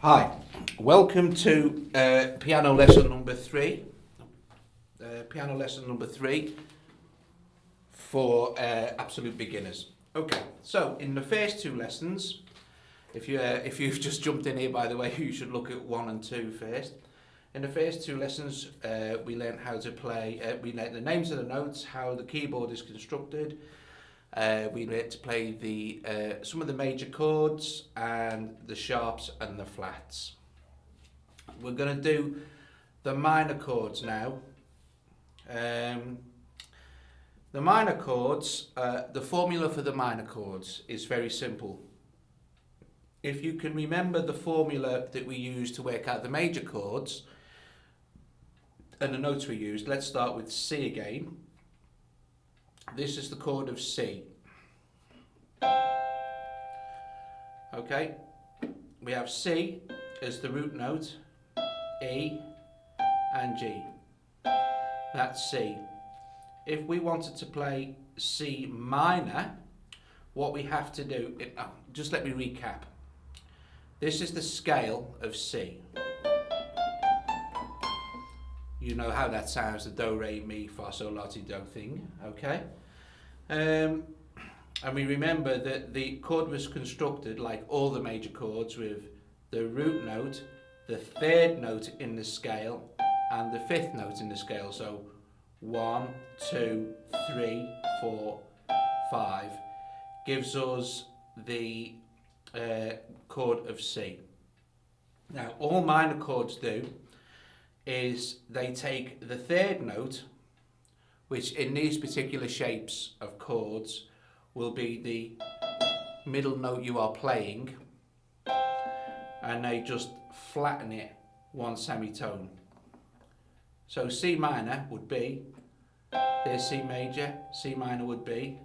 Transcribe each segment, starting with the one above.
Hi, welcome to piano lesson number three. Piano lesson number three for absolute beginners. Okay, so in the first two lessons, if you've just jumped in here, by the way, you should look at 1 and 2 first. In the first two lessons, we learned how to play. We learned the names of the notes, how the keyboard is constructed. We learned to play some of the major chords and the sharps and the flats. We're going to do the minor chords now. The minor chords, the formula for the minor chords is very simple. If you can remember the formula that we use to work out the major chords and the notes we used, let's start with C again. This is the chord of C. Okay, we have C as the root note, E and G. That's C. If we wanted to play C minor, what we have to do, just let me recap. This is the scale of C. You know how that sounds, the do, re, mi, fa, sol, la, ti, do thing, okay? And we remember that the chord was constructed like all the major chords with the root note, the third note in the scale, and the fifth note in the scale. So 1, 2, 3, 4, 5 gives us the chord of C. Now, all minor chords do is they take the third note, which in these particular shapes of chords will be the middle note you are playing, and they just flatten it one semitone. So C minor would be, there's C major, C minor would be.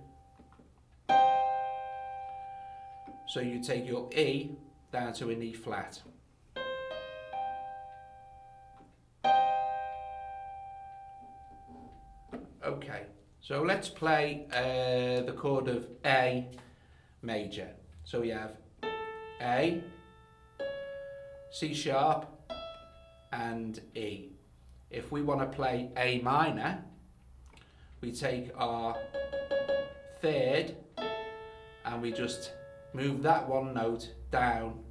So you take your E down to an E flat. Okay, so let's play the chord of A major. So we have A, C sharp and E. If we want to play A minor, we take our third and we just move that one note down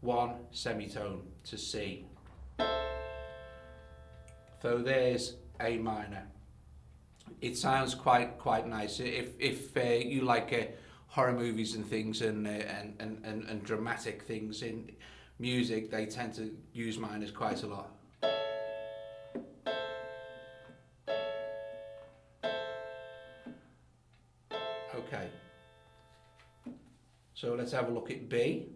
one semitone to C. So there's A minor. It sounds quite nice. If you like horror movies and things and dramatic things in music, they tend to use minors quite a lot. Okay. So let's have a look at B.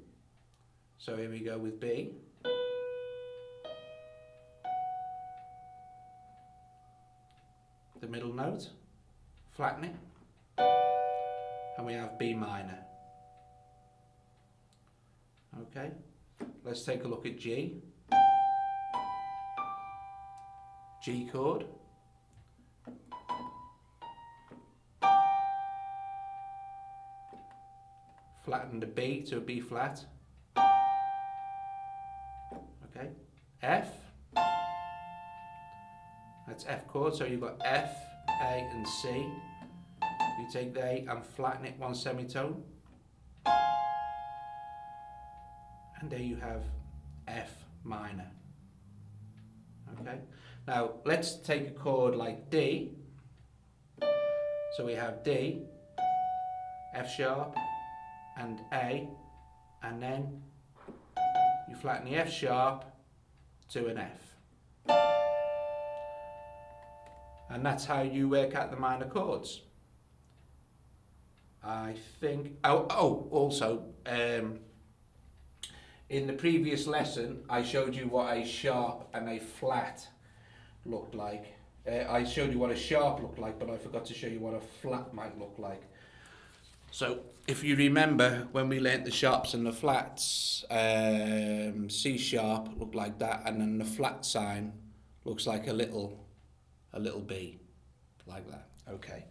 So here we go with B. The middle note, flatten it, and we have B minor. Okay, let's take a look at G. G chord. Flatten the B to a B flat. Okay, F. That's F chord, so you've got F, A and C. You take the A and flatten it one semitone. And there you have F minor. Okay, now let's take a chord like D. So we have D, F sharp and A, and then you flatten the F sharp to an F. And that's how you work out the minor chords. I think, also, in the previous lesson, I showed you what a sharp and a flat looked like. I showed you what a sharp looked like, but I forgot to show you what a flat might look like. So, if you remember, when we learnt the sharps and the flats, C sharp looked like that, and then the flat sign looks like a little B, like that. Okay.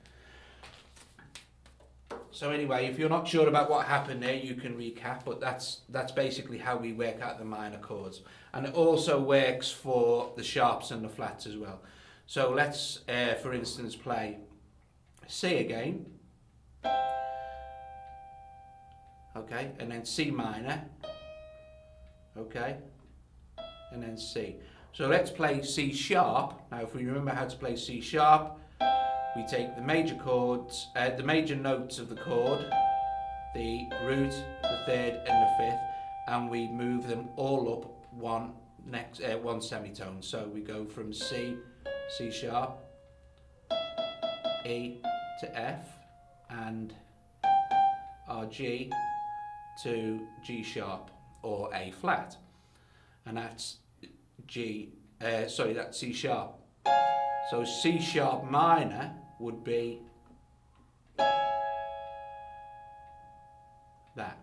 So anyway, if you're not sure about what happened there, you can recap, but that's basically how we work out the minor chords. And it also works for the sharps and the flats as well. So let's, for instance, play C again. Okay, and then C minor. Okay, and then C. So let's play C sharp. Now if we remember how to play C sharp, we take the major chords, the major notes of the chord, the root, the third and the fifth, and we move them all up one semitone. So we go from C, C sharp, E to F, and our G to G sharp or A flat, and that's that's C sharp. So C sharp minor would be that.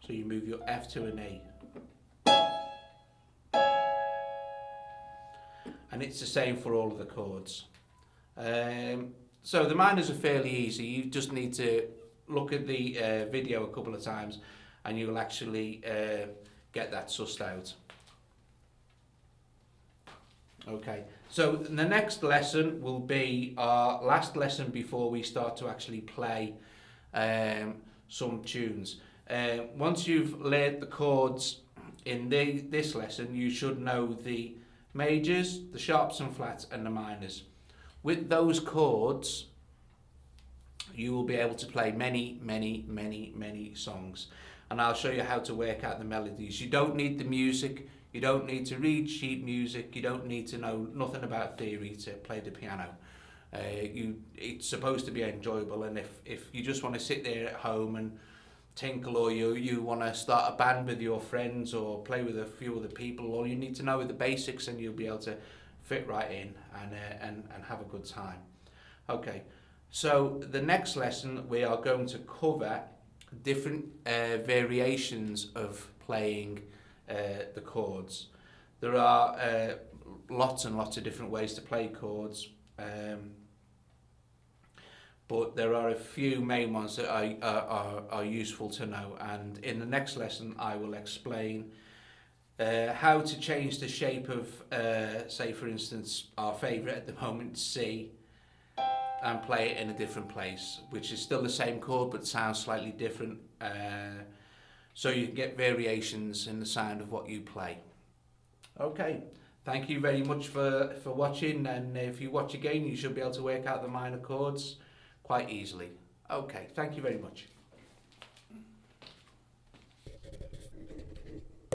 So you move your F to an E. And it's the same for all of the chords. So the minors are fairly easy. You just need to look at the video a couple of times and you'll actually get that sussed out. Okay, so the next lesson will be our last lesson before we start to actually play some tunes. Once you've learned the chords in this lesson, you should know the majors, the sharps and flats, and the minors. With those chords, you will be able to play many songs. And I'll show you how to work out the melodies. You don't need the music. You don't need to read sheet music. You don't need to know nothing about theory to play the piano. It's supposed to be enjoyable, and if you just want to sit there at home and tinkle, or you want to start a band with your friends or play with a few other people, all you need to know are the basics and you'll be able to fit right in and have a good time. Okay, so the next lesson we are going to cover different variations of playing the chords. There are lots and lots of different ways to play chords, but there are a few main ones that are useful to know, and in the next lesson I will explain how to change the shape of, say for instance, our favourite at the moment, C, and play it in a different place, which is still the same chord but sounds slightly different, so you can get variations in the sound of what you play. Okay, thank you very much for watching, and if you watch again you should be able to work out the minor chords quite easily. Okay, thank you very much.